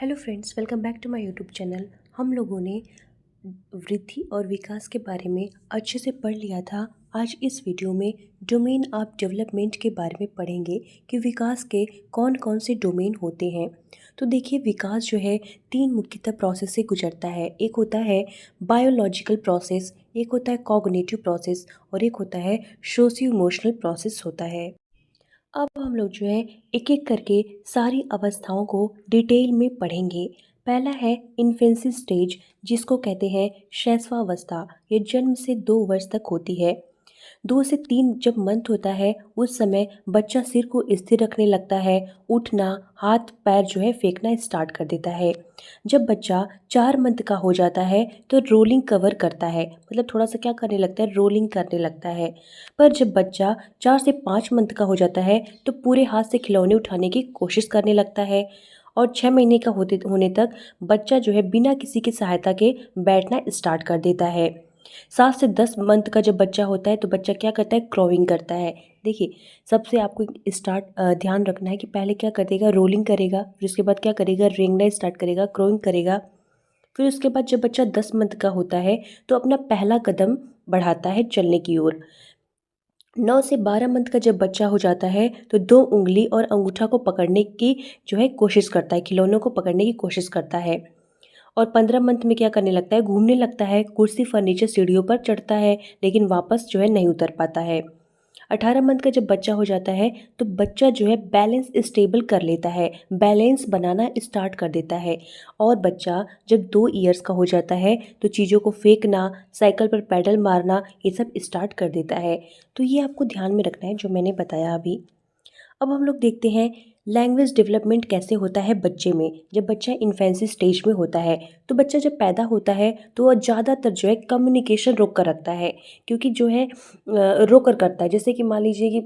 Hello friends, welcome back to my YouTube channel. हम लोगों ने वृद्धि और विकास के बारे में अच्छे से पढ़ लिया था। आज इस वीडियो में डोमेन ऑफ डेवलपमेंट के बारे में पढ़ेंगे कि विकास के कौन कौन से डोमेन होते हैं। तो देखिए, विकास जो है तीन मुख्यतः प्रोसेस से गुजरता है। एक होता है बायोलॉजिकल प्रोसेस, एक होता है कॉग्निटिव प्रोसेस और एक होता है सोशियो इमोशनल प्रोसेस होता है। अब हम लोग जो है एक एक करके सारी अवस्थाओं को डिटेल में पढ़ेंगे। पहला है इन्फेंसी स्टेज, जिसको कहते हैं शैशवावस्था। ये जन्म से 2 वर्ष तक होती है। 2 से 3 जब मंथ होता है उस समय बच्चा सिर को स्थिर रखने लगता है, उठना, हाथ पैर जो है फेंकना स्टार्ट कर देता है। जब बच्चा 4 मंथ का हो जाता है तो रोलिंग कवर करता है, मतलब थोड़ा सा क्या करने लगता है, रोलिंग करने लगता है। पर जब बच्चा 4 से 5 मंथ का हो जाता है तो पूरे हाथ से खिलौने उठाने की कोशिश करने लगता है। और 6 महीने का होने तक बच्चा जो है बिना किसी की सहायता के बैठना स्टार्ट कर देता है। 7 से 10 मंथ का जब बच्चा होता है तो बच्चा क्या करता है, क्रॉविंग करता है। देखिए, सबसे आपको ध्यान रखना है कि पहले क्या कर देगा, रोलिंग करेगा, फिर उसके बाद क्या करेगा, रेंगना स्टार्ट करेगा, क्रॉविंग करेगा। फिर उसके बाद जब बच्चा 10 मंथ का होता है तो अपना पहला कदम बढ़ाता है चलने की ओर। 9 से 12 मंथ का जब बच्चा हो जाता है तो 2 उंगली और अंगूठा को पकड़ने की जो है कोशिश करता है, खिलौनों को पकड़ने की कोशिश करता है। और 15 मंथ में क्या करने लगता है, घूमने लगता है, कुर्सी फर्नीचर सीढ़ियों पर चढ़ता है, लेकिन वापस जो है नहीं उतर पाता है। 18 मंथ का जब बच्चा हो जाता है तो बच्चा जो है बैलेंस स्टेबल कर लेता है, बैलेंस बनाना स्टार्ट कर देता है। और बच्चा जब 2 ईयर्स का हो जाता है तो चीज़ों को फेंकना, साइकिल पर पैडल मारना, ये सब स्टार्ट कर देता है। तो ये आपको ध्यान में रखना है जो मैंने बताया अभी। अब हम लोग देखते हैं लैंग्वेज डेवलपमेंट कैसे होता है बच्चे में। जब बच्चा इन्फेंसी स्टेज में होता है तो बच्चा जब पैदा होता है तो वह ज़्यादातर जो है कम्युनिकेशन रोक कर रखता है, क्योंकि जो है रोक कर करता है। जैसे कि मान लीजिए कि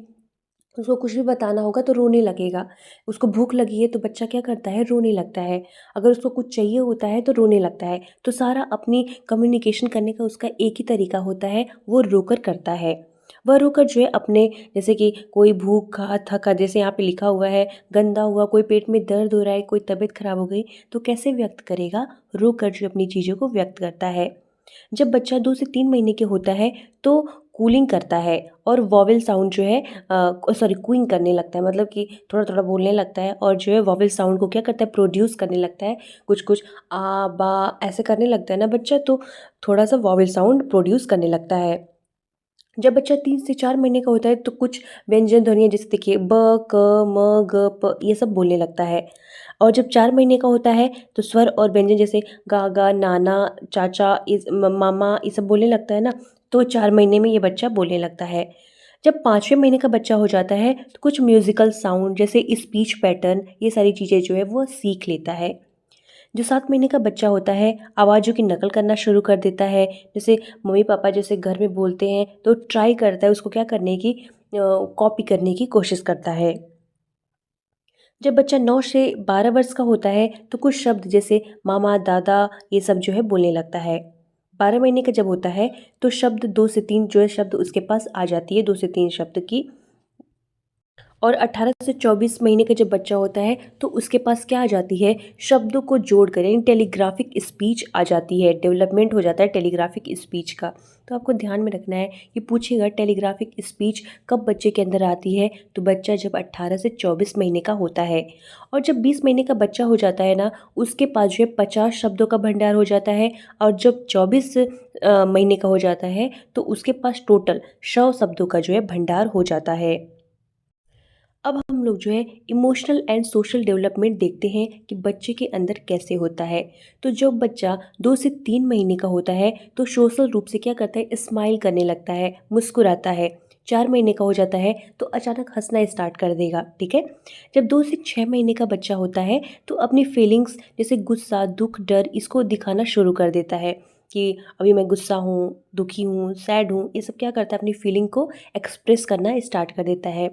उसको कुछ भी बताना होगा तो रोने लगेगा। उसको भूख लगी है तो बच्चा क्या करता है, रोने लगता है। अगर उसको कुछ चाहिए होता है तो रोने लगता है। तो सारा अपनी कम्युनिकेशन करने का उसका एक ही तरीका होता है, वो रोकर करता है। वह रोकर जो है अपने, जैसे कि कोई भूखा थका, जैसे यहाँ पे लिखा हुआ है गंदा हुआ, कोई पेट में दर्द हो रहा है, कोई तबीयत खराब हो गई, तो कैसे व्यक्त करेगा, रोकर जो अपनी चीज़ों को व्यक्त करता है। जब बच्चा 2 से 3 महीने के होता है तो कूलिंग करता है और वॉवेल साउंड जो है कूइंग करने लगता है, मतलब कि थोड़ा थोड़ा बोलने लगता है और जो है वॉवेल साउंड को क्या करता है, प्रोड्यूस करने लगता है। कुछ कुछ आ बा ऐसे करने लगता है ना बच्चा, तो थोड़ा सा वॉवेल साउंड प्रोड्यूस करने लगता है। जब बच्चा 3 से 4 महीने का होता है तो कुछ व्यंजन ध्वनियाँ, जैसे देखिए ब, क, म, ग, प, ये सब बोलने लगता है। और जब 4 महीने का होता है तो स्वर और व्यंजन जैसे गागा, नाना, चाचा, मामा, ये सब बोलने लगता है ना। तो 4 महीने में ये बच्चा बोलने लगता है। जब 5वें महीने का बच्चा हो जाता है तो कुछ म्यूजिकल साउंड जैसे स्पीच पैटर्न, ये सारी चीज़ें जो है वो सीख लेता है। जो 7 महीने का बच्चा होता है आवाज़ों की नकल करना शुरू कर देता है। जैसे मम्मी पापा जैसे घर में बोलते हैं तो ट्राई करता है उसको क्या करने की, कॉपी करने की कोशिश करता है। जब बच्चा 9 से 12 वर्ष का होता है तो कुछ शब्द जैसे मामा, दादा, ये सब जो है बोलने लगता है। 12 महीने का जब होता है तो शब्द 2 से 3 जो है शब्द उसके पास आ जाती है, 2 से 3 शब्द की। और 18 से 24 महीने का जब बच्चा होता है तो उसके पास क्या आ जाती है, शब्दों को जोड़कर, यानी टेलीग्राफिक स्पीच आ जाती है, डेवलपमेंट हो जाता है टेलीग्राफिक स्पीच का। तो आपको ध्यान में रखना है कि पूछेगा टेलीग्राफिक स्पीच कब बच्चे के अंदर आती है, तो बच्चा जब 18 से 24 महीने का होता है। और जब 20 महीने का बच्चा हो जाता है ना, उसके पास जो है 50 शब्दों का भंडार हो जाता है। और जब 24 महीने का हो जाता है तो उसके पास टोटल 100 शब्दों का जो है भंडार हो जाता है। अब हम लोग जो है इमोशनल एंड सोशल डेवलपमेंट देखते हैं कि बच्चे के अंदर कैसे होता है। तो जब बच्चा 2 से 3 महीने का होता है तो सोशल रूप से क्या करता है, स्माइल करने लगता है, मुस्कुराता है। 4 महीने का हो जाता है तो अचानक हंसना स्टार्ट कर देगा, ठीक है। जब 2 से 6 महीने का बच्चा होता है तो अपनी फीलिंग्स जैसे गुस्सा, दुख, डर, इसको दिखाना शुरू कर देता है कि अभी मैं गुस्सा हूँ, दुखी हूँ, सैड हूँ, ये सब क्या करता है, अपनी फीलिंग को एक्सप्रेस करना स्टार्ट कर देता है।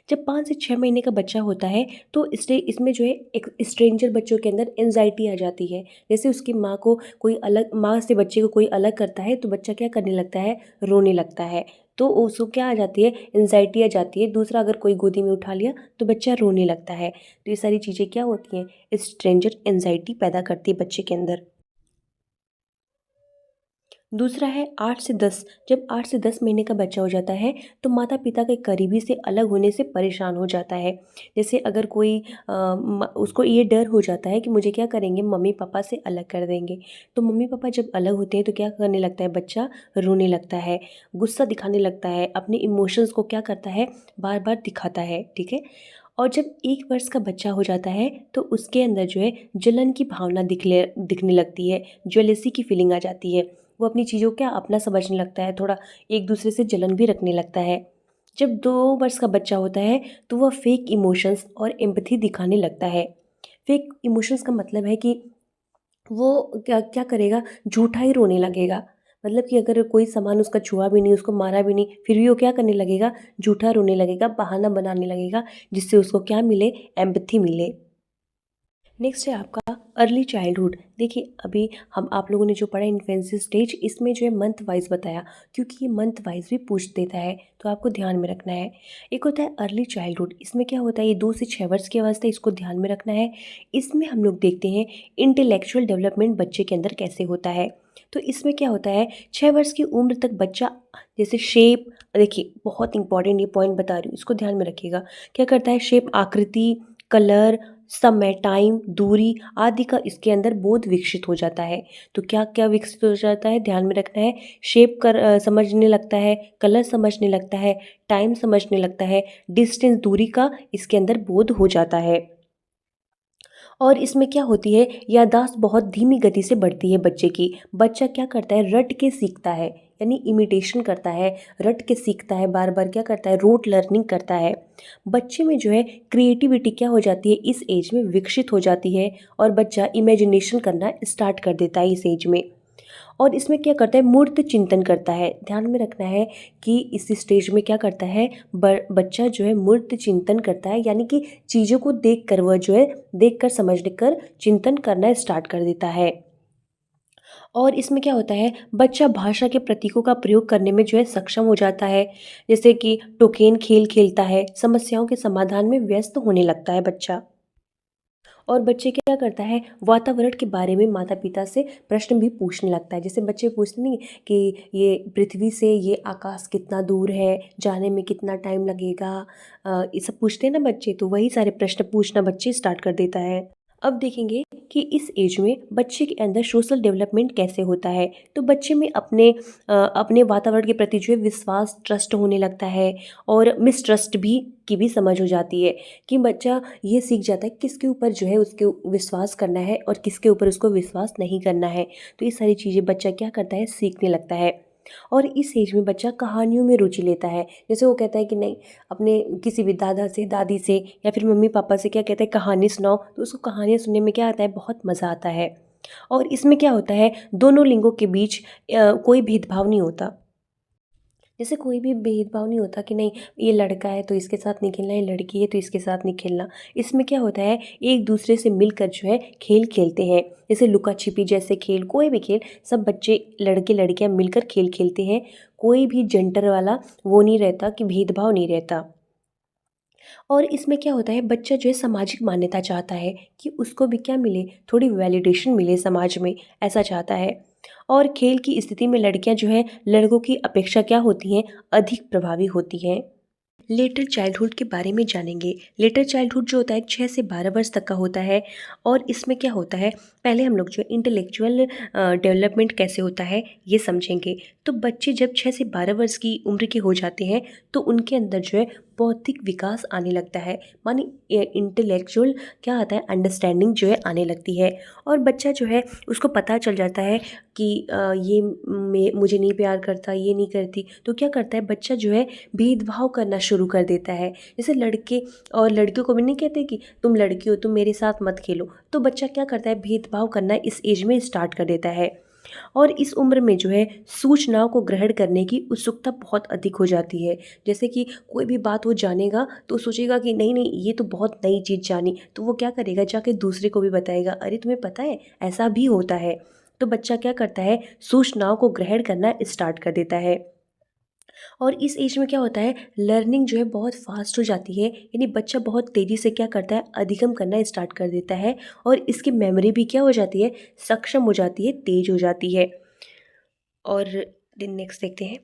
जब 5 से 6 महीने का बच्चा होता है तो इसमें जो है एक स्ट्रेंजर बच्चों के अंदर एंजाइटी आ जाती है। जैसे उसकी माँ को कोई अलग, माँ से बच्चे को कोई अलग करता है तो बच्चा क्या करने लगता है, रोने लगता है। तो उसको क्या आ जाती है, एंजाइटी आ जाती है। दूसरा, अगर कोई गोदी में उठा लिया तो बच्चा रोने लगता है। तो ये सारी चीज़ें क्या होती हैं, स्ट्रेंजर एंजाइटी पैदा करती है बच्चे के अंदर। दूसरा है 8 से 10। जब 8 से 10 महीने का बच्चा हो जाता है तो माता पिता के करीबी से अलग होने से परेशान हो जाता है। जैसे अगर कोई उसको ये डर हो जाता है कि मुझे क्या करेंगे, मम्मी पापा से अलग कर देंगे। तो मम्मी पापा जब अलग होते हैं तो क्या करने लगता है बच्चा, रोने लगता है, गुस्सा दिखाने लगता है, अपने इमोशंस को क्या करता है, बार बार दिखाता है। ठीक है। और जब 1 वर्ष का बच्चा हो जाता है तो उसके अंदर जो है जलन की भावना दिखने लगती है, ज्वेलसी की फीलिंग आ जाती है। वो अपनी चीज़ों को क्या अपना समझने लगता है, थोड़ा एक दूसरे से जलन भी रखने लगता है। जब 2 वर्ष का बच्चा होता है तो वह फेक इमोशंस और एम्पैथी दिखाने लगता है। फेक इमोशंस का मतलब है कि वो क्या क्या करेगा, झूठा ही रोने लगेगा। मतलब कि अगर कोई सामान उसका छुआ भी नहीं, उसको मारा भी नहीं, फिर भी वो क्या करने लगेगा, झूठा रोने लगेगा, बहाना बनाने लगेगा, जिससे उसको क्या मिले, एम्पैथी मिले। नेक्स्ट है आपका अर्ली चाइल्डहुड। देखिए, अभी हम आप लोगों ने जो पढ़ा इन्फेंसी स्टेज, इसमें जो है मंथ वाइज बताया, क्योंकि ये मंथ वाइज भी पूछ देता है, तो आपको ध्यान में रखना है। एक होता है अर्ली चाइल्डहुड, इसमें क्या होता है, ये 2 से 6 वर्ष की अवस्था, इसको ध्यान में रखना है। इसमें हम लोग देखते हैं इंटेलेक्चुअल डेवलपमेंट बच्चे के अंदर कैसे होता है। तो इसमें क्या होता है, 6 वर्ष की उम्र तक बच्चा जैसे शेप, देखिए बहुत इंपॉर्टेंट ये पॉइंट बता रही हूँ, इसको ध्यान में रखिएगा। क्या करता है, शेप, आकृति, कलर, समय, टाइम, दूरी आदि का इसके अंदर बोध विकसित हो जाता है। तो क्या क्या विकसित हो जाता है, ध्यान में रखना है। शेप समझने लगता है, कलर समझने लगता है, टाइम समझने लगता है, डिस्टेंस, दूरी का इसके अंदर बोध हो जाता है। और इसमें क्या होती है, याददाश्त बहुत धीमी गति से बढ़ती है बच्चे की। बच्चा क्या करता है, रट के सीखता है, यानी इमिटेशन करता है, रट के सीखता है, बार बार क्या करता है, रोट लर्निंग करता है। बच्चे में जो है क्रिएटिविटी क्या हो जाती है, इस एज में विकसित हो जाती है, और बच्चा इमेजिनेशन करना स्टार्ट कर देता है इस एज में। और इसमें क्या करता है, मूर्त चिंतन करता है। ध्यान में रखना है कि इस स्टेज में क्या करता है, बच्चा जो है मूर्त चिंतन करता है, यानी कि चीज़ों को देख कर वह जो है, देख कर समझ कर चिंतन करना स्टार्ट कर देता है। और इसमें क्या होता है, बच्चा भाषा के प्रतीकों का प्रयोग करने में जो है सक्षम हो जाता है। जैसे कि टोकेन खेल खेलता है, समस्याओं के समाधान में व्यस्त होने लगता है बच्चा। और बच्चे क्या करता है, वातावरण के बारे में माता पिता से प्रश्न भी पूछने लगता है। जैसे बच्चे पूछते नहीं कि ये पृथ्वी से ये आकाश कितना दूर है, जाने में कितना टाइम लगेगा, ये सब पूछते हैं ना बच्चे, तो वही सारे प्रश्न पूछना बच्चे स्टार्ट कर देता है। अब देखेंगे कि इस एज में बच्चे के अंदर सोशल डेवलपमेंट कैसे होता है। तो बच्चे में अपने वातावरण के प्रति जो है विश्वास, ट्रस्ट होने लगता है, और मिसट्रस्ट भी की भी समझ हो जाती है, कि बच्चा ये सीख जाता है किसके ऊपर जो है उसके विश्वास करना है और किसके ऊपर उसको विश्वास नहीं करना है। तो ये सारी चीज़ें बच्चा क्या करता है, सीखने लगता है। और इस एज में बच्चा कहानियों में रुचि लेता है। जैसे वो कहता है कि नहीं, अपने किसी भी दादा से, दादी से, या फिर मम्मी पापा से क्या कहता है, कहानी सुनाओ, तो उसको कहानियाँ सुनने में क्या आता है, बहुत मज़ा आता है। और इसमें क्या होता है, दोनों लिंगों के बीच कोई भेदभाव नहीं होता। जैसे कोई भी भेदभाव नहीं होता कि नहीं, ये लड़का है तो इसके साथ नहीं खेलना, ये लड़की है तो इसके साथ नहीं खेलना। इसमें क्या होता है, एक दूसरे से मिलकर जो है खेल खेलते हैं। जैसे लुका छिपी जैसे खेल, कोई भी खेल, सब बच्चे, लड़के लड़कियां मिलकर खेल खेलते हैं। कोई भी जेंडर वाला वो नहीं रहता, कि भेदभाव नहीं रहता। और इसमें क्या होता है, बच्चा जो है सामाजिक मान्यता चाहता है, कि उसको भी क्या मिले, थोड़ी वैलिडेशन मिले समाज में, ऐसा चाहता है। और खेल की स्थिति में लड़कियां जो है लड़कों की अपेक्षा क्या होती हैं, अधिक प्रभावी होती हैं। लेटर चाइल्डहुड के बारे में जानेंगे। लेटर चाइल्डहुड जो होता है 6 से 12 वर्ष तक का होता है। और इसमें क्या होता है, पहले हम लोग जो इंटेलेक्चुअल डेवलपमेंट कैसे होता है ये समझेंगे। तो बच्चे जब 6 से 12 वर्ष की उम्र के हो जाते हैं तो उनके अंदर जो है बौद्धिक विकास आने लगता है, मानी इंटेलेक्चुअल क्या आता है, अंडरस्टैंडिंग जो है आने लगती है। और बच्चा जो है उसको पता चल जाता है कि ये मुझे नहीं प्यार करता, ये नहीं करती, तो क्या करता है बच्चा जो है भेदभाव करना शुरू कर देता है। जैसे लड़के और लड़कियों को भी नहीं कहते कि तुम लड़की हो, तुम मेरे साथ मत खेलो, तो बच्चा क्या करता है, भेदभाव करना इस एज में स्टार्ट कर देता है। और इस उम्र में जो है सूचनाओं को ग्रहण करने की उत्सुकता बहुत अधिक हो जाती है। जैसे कि कोई भी बात वो जानेगा तो सोचेगा कि नहीं नहीं, ये तो बहुत नई चीज़ जानी, तो वो क्या करेगा, जाके दूसरे को भी बताएगा, अरे तुम्हें पता है ऐसा भी होता है। तो बच्चा क्या करता है, सूचनाओं को ग्रहण करना स्टार्ट कर देता है। और इस एज में क्या होता है, लर्निंग जो है बहुत फास्ट हो जाती है, यानी बच्चा बहुत तेज़ी से क्या करता है, अधिगम करना स्टार्ट कर देता है और इसकी मेमोरी भी क्या हो जाती है, सक्षम हो जाती है, तेज हो जाती है। और दिन नेक्स्ट देखते हैं।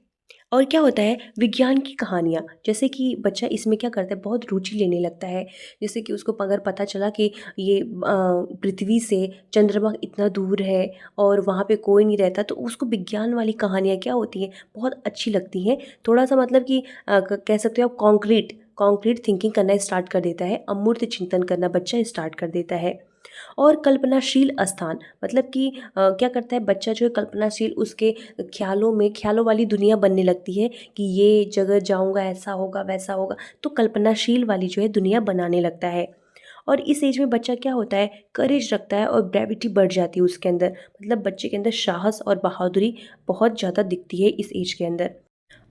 और क्या होता है, विज्ञान की कहानियाँ, जैसे कि बच्चा इसमें क्या करता है, बहुत रुचि लेने लगता है। जैसे कि उसको अगर पता चला कि ये पृथ्वी से चंद्रमा इतना दूर है और वहाँ पे कोई नहीं रहता, तो उसको विज्ञान वाली कहानियाँ क्या होती हैं, बहुत अच्छी लगती हैं। थोड़ा सा मतलब कि कह सकते हो आप, कॉन्क्रीट कॉन्क्रीट थिंकिंग करना स्टार्ट कर देता है, अमूर्त चिंतन करना बच्चा स्टार्ट कर देता है। और कल्पनाशील स्थान, मतलब कि क्या करता है बच्चा, जो है कल्पनाशील, उसके ख्यालों में ख्यालों वाली दुनिया बनने लगती है कि ये जगह जाऊंगा, ऐसा होगा, वैसा होगा, तो कल्पनाशील वाली जो है दुनिया बनाने लगता है। और इस एज में बच्चा क्या होता है, करेज रखता है और ब्रेविटी बढ़ जाती है उसके अंदर, मतलब बच्चे के अंदर साहस और बहादुरी बहुत ज़्यादा दिखती है इस एज के अंदर।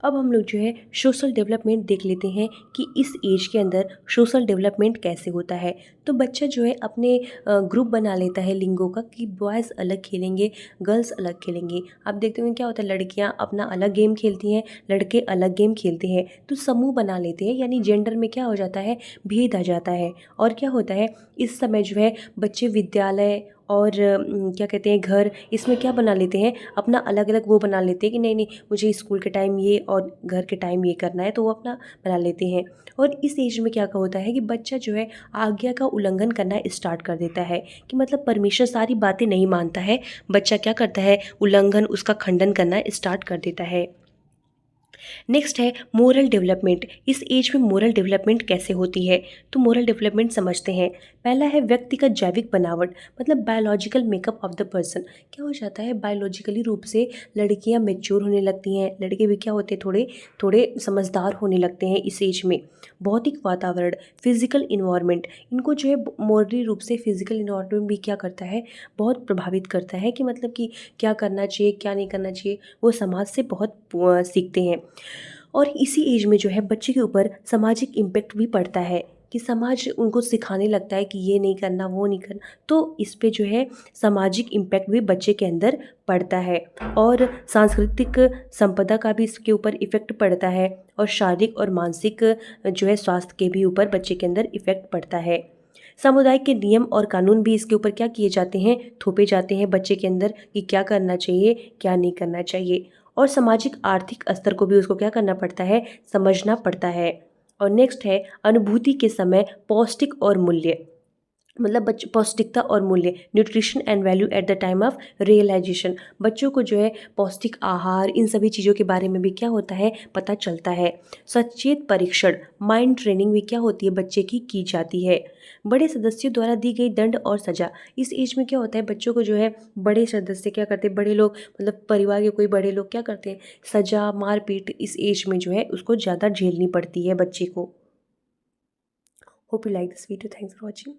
अब हम लोग जो है सोशल डेवलपमेंट देख लेते हैं कि इस एज के अंदर सोशल डेवलपमेंट कैसे होता है। तो बच्चा जो है अपने ग्रुप बना लेता है लिंगों का, कि बॉयज़ अलग खेलेंगे, गर्ल्स अलग खेलेंगे। आप देखते होंगे क्या होता है, लड़कियां अपना अलग गेम खेलती हैं, लड़के अलग गेम खेलते हैं, तो समूह बना लेते हैं, यानी जेंडर में क्या हो जाता है, भेद आ जाता है। और क्या होता है, इस समय जो है बच्चे विद्यालय और क्या कहते हैं, घर, इसमें क्या बना लेते हैं, अपना अलग अलग वो बना लेते हैं कि नहीं नहीं, मुझे स्कूल के टाइम ये और घर के टाइम ये करना है, तो वो अपना बना लेते हैं। और इस एज में क्या होता है कि बच्चा जो है आज्ञा का उल्लंघन करना स्टार्ट कर देता है, कि मतलब परमेश्वर सारी बातें नहीं मानता है, बच्चा क्या करता है, उल्लंघन, उसका खंडन करना स्टार्ट कर देता है। नेक्स्ट है मोरल डेवलपमेंट। इस एज में मोरल डेवलपमेंट कैसे होती है, तो मोरल डेवलपमेंट समझते हैं। पहला है व्यक्तिगत जैविक बनावट, मतलब biological makeup of the person. क्या हो जाता है, बायोलॉजिकली रूप से लड़कियां मेच्योर होने लगती हैं, लड़के भी क्या होते हैं, थोड़े थोड़े समझदार होने लगते हैं इस एज में। भौतिक वातावरण, फिजिकल इन्वायरमेंट, इनको जो है मॉरली रूप से फिजिकल इन्वायरमेंट भी क्या करता है, बहुत प्रभावित करता है, कि मतलब कि क्या करना चाहिए, क्या नहीं करना चाहिए, वो समाज से बहुत सीखते हैं। और इसी एज में जो है बच्चे के ऊपर सामाजिक इम्पेक्ट भी पड़ता है, कि समाज उनको सिखाने लगता है कि ये नहीं करना, वो नहीं करना, तो इस पे जो है सामाजिक इम्पैक्ट भी बच्चे के अंदर पड़ता है। और सांस्कृतिक संपदा का भी इसके ऊपर इफ़ेक्ट पड़ता है, और शारीरिक और मानसिक जो है स्वास्थ्य के भी ऊपर बच्चे के अंदर इफ़ेक्ट पड़ता है। समुदाय के नियम और कानून भी इसके ऊपर क्या किए जाते हैं, थोपे जाते हैं बच्चे के अंदर, कि क्या करना चाहिए, क्या नहीं करना चाहिए। और सामाजिक आर्थिक स्तर को भी उसको क्या करना पड़ता है, समझना पड़ता है। और नेक्स्ट है अनुभूति के समय पौष्टिक और मूल्य, मतलब बच्चे पौष्टिकता और मूल्य, nutrition and value at the time of realisation. बच्चों को जो है पौष्टिक आहार, इन सभी चीज़ों के बारे में भी क्या होता है, पता चलता है। सचेत परीक्षण, माइंड ट्रेनिंग भी क्या होती है, बच्चे की जाती है। बड़े सदस्यों द्वारा दी गई दंड और सजा, इस एज में क्या होता है, बच्चों को जो है बड़े सदस्य क्या करते हैं, बड़े लोग, मतलब परिवार के कोई बड़े लोग क्या करते हैं, सजा, मारपीट इस एज में जो है उसको ज़्यादा झेलनी पड़ती है बच्चे को। Hope you like this video, thanks for watching.